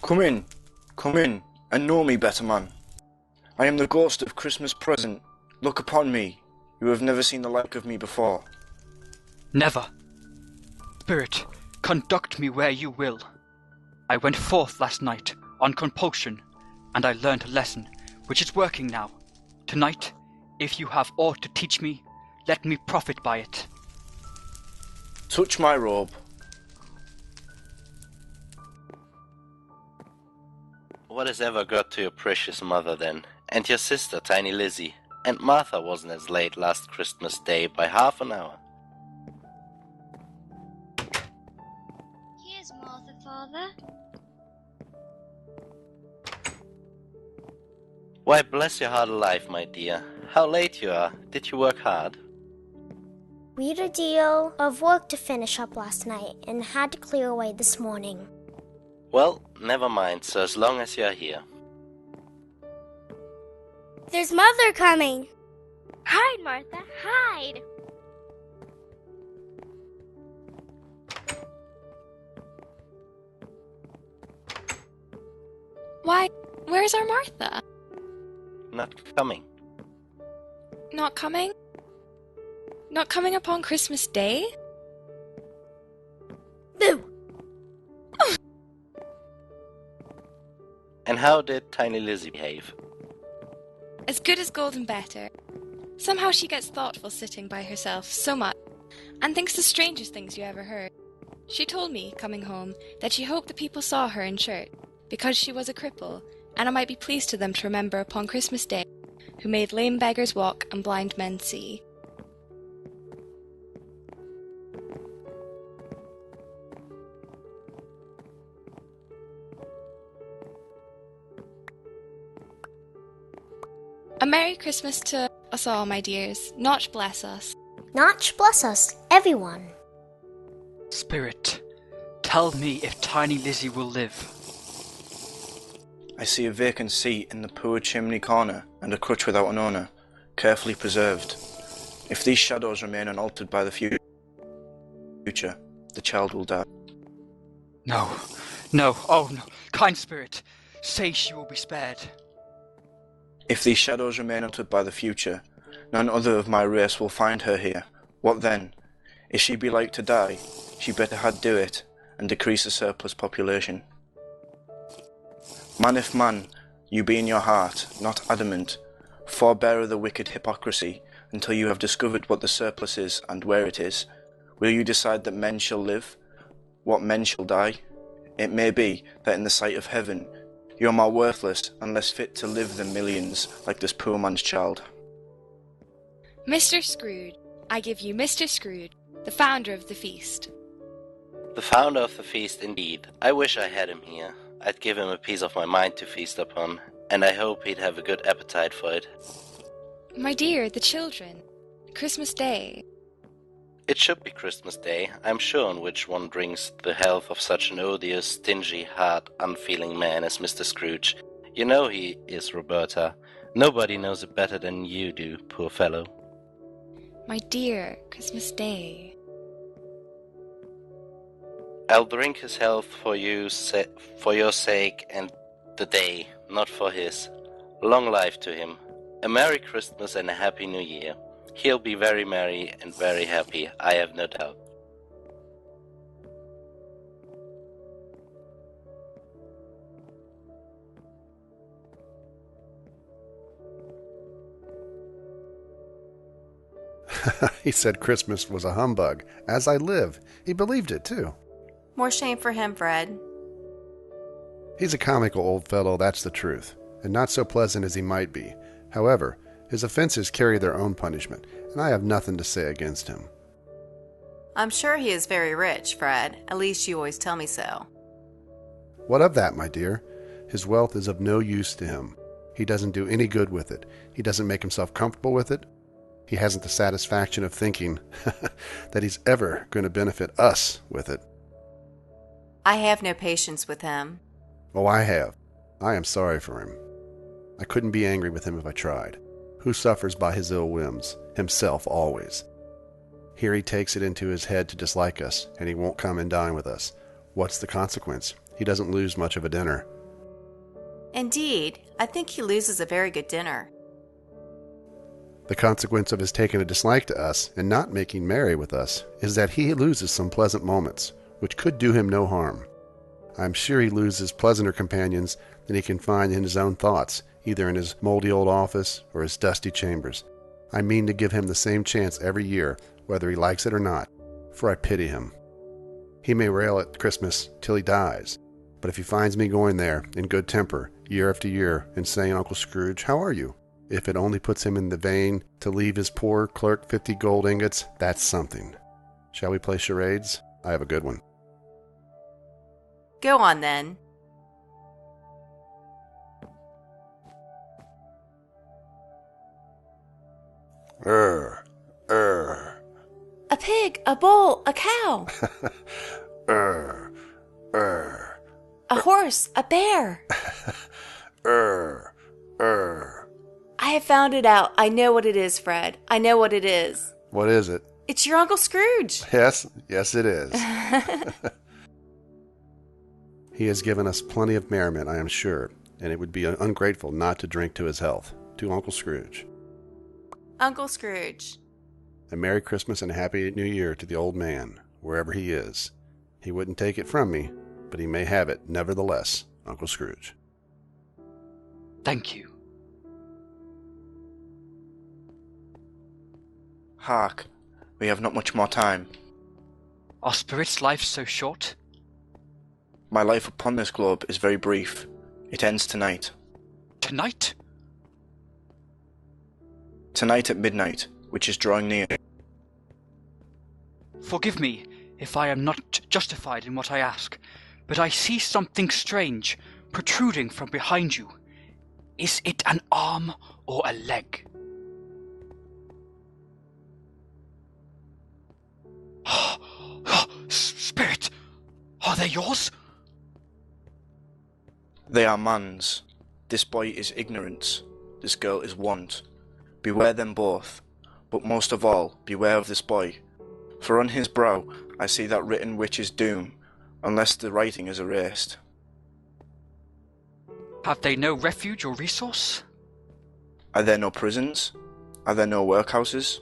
Come in, and know me better, man. I am the ghost of Christmas present. Look upon me. You have never seen the like of me before. Never. Spirit, conduct me where you will. I went forth last night on compulsion, and I learnt a lesson, which is working now. Tonight, if you have aught to teach me, let me profit by it. Touch my robe. What has ever got to your precious mother then? And your sister, Tiny Lizzie? And Martha wasn't as late last Christmas Day by half an hour. Here's Martha, Father. Why, bless your heart alive, my dear. How late you are. Did you work hard? We had a deal of work to finish up last night and had to clear away this morning. Well, never mind, so as long as you're here. There's Mother coming. Hide, Martha, hide! Why, where's our Martha? Not coming. Not coming? Not coming upon Christmas Day? Boo! And how did Tiny Lizzie behave? As good as gold and better. Somehow she gets thoughtful sitting by herself so much, and thinks the strangest things you ever heard. She told me, coming home, that she hoped the people saw her in church, because she was a cripple, and it might be pleased to them to remember upon Christmas Day, who made lame beggars walk and blind men see. A Merry Christmas to us all, my dears. Notch bless us. Notch bless us, everyone. Spirit, tell me if Tiny Lizzie will live. I see a vacant seat in the poor chimney corner and a crutch without an owner, carefully preserved. If these shadows remain unaltered by the future, the child will die. No, oh no, kind spirit, say she will be spared. If these shadows remain unaltered by the future, none other of my race will find her here. What then? If she be like to die, she better had do it, and decrease the surplus population. Man, if man, you be in your heart, not adamant, forbear of the wicked hypocrisy, until you have discovered what the surplus is and where it is. Will you decide that men shall live, what men shall die? It may be that in the sight of heaven, you are more worthless and less fit to live than millions like this poor man's child. Mr. Scrooge, I give you Mr. Scrooge, the founder of the feast. The founder of the feast, indeed. I wish I had him here. I'd give him a piece of my mind to feast upon, and I hope he'd have a good appetite for it. My dear, the children. Christmas Day. It should be Christmas Day, I'm sure, on which one drinks the health of such an odious, stingy, hard, unfeeling man as Mr. Scrooge. You know he is, Roberta. Nobody knows it better than you do, poor fellow. My dear, Christmas Day. I'll drink his health for you, for your sake and the day, not for his. Long life to him. A Merry Christmas and a Happy New Year. He'll be very merry and very happy, I have no doubt. He said Christmas was a humbug. As I live, he believed it, too. More shame for him, Fred. He's a comical old fellow, that's the truth, and not so pleasant as he might be. However, his offenses carry their own punishment, and I have nothing to say against him. I'm sure he is very rich, Fred. At least you always tell me so. What of that, my dear? His wealth is of no use to him. He doesn't do any good with it. He doesn't make himself comfortable with it. He hasn't the satisfaction of thinking that he's ever going to benefit us with it. I have no patience with him. Oh, I have. I am sorry for him. I couldn't be angry with him if I tried. Who suffers by his ill whims? Himself always. Here he takes it into his head to dislike us, and he won't come and dine with us. What's the consequence? He doesn't lose much of a dinner. Indeed, I think he loses a very good dinner. The consequence of his taking a dislike to us and not making merry with us is that he loses some pleasant moments, which could do him no harm. I'm sure he loses pleasanter companions than he can find in his own thoughts, either in his moldy old office or his dusty chambers. I mean to give him the same chance every year, whether he likes it or not, for I pity him. He may rail at Christmas till he dies, but if he finds me going there in good temper year after year and saying, "Uncle Scrooge, how are you?" if it only puts him in the vein to leave his poor clerk 50 gold ingots, that's something. Shall we play charades? I have a good one. Go on then. A pig, a bull, a cow. A horse, a bear. I have found it out. I know what it is, Fred. I know what it is. What is it? It's your Uncle Scrooge. Yes, it is. He has given us plenty of merriment, I am sure, and it would be ungrateful not to drink to his health. To Uncle Scrooge. Uncle Scrooge. A Merry Christmas and a Happy New Year to the old man, wherever he is. He wouldn't take it from me, but he may have it, nevertheless, Uncle Scrooge. Thank you. Hark, we have not much more time. Are spirits' lives so short? My life upon this globe is very brief. It ends tonight. Tonight? Tonight at midnight, which is drawing near. Forgive me if I am not justified in what I ask, but I see something strange protruding from behind you. Is it an arm or a leg? Spirit, are they yours? They are man's. This boy is ignorance. This girl is want. Beware them both, but most of all, beware of this boy. For on his brow I see that written which is doom, unless the writing is erased. Have they no refuge or resource? Are there no prisons? Are there no workhouses?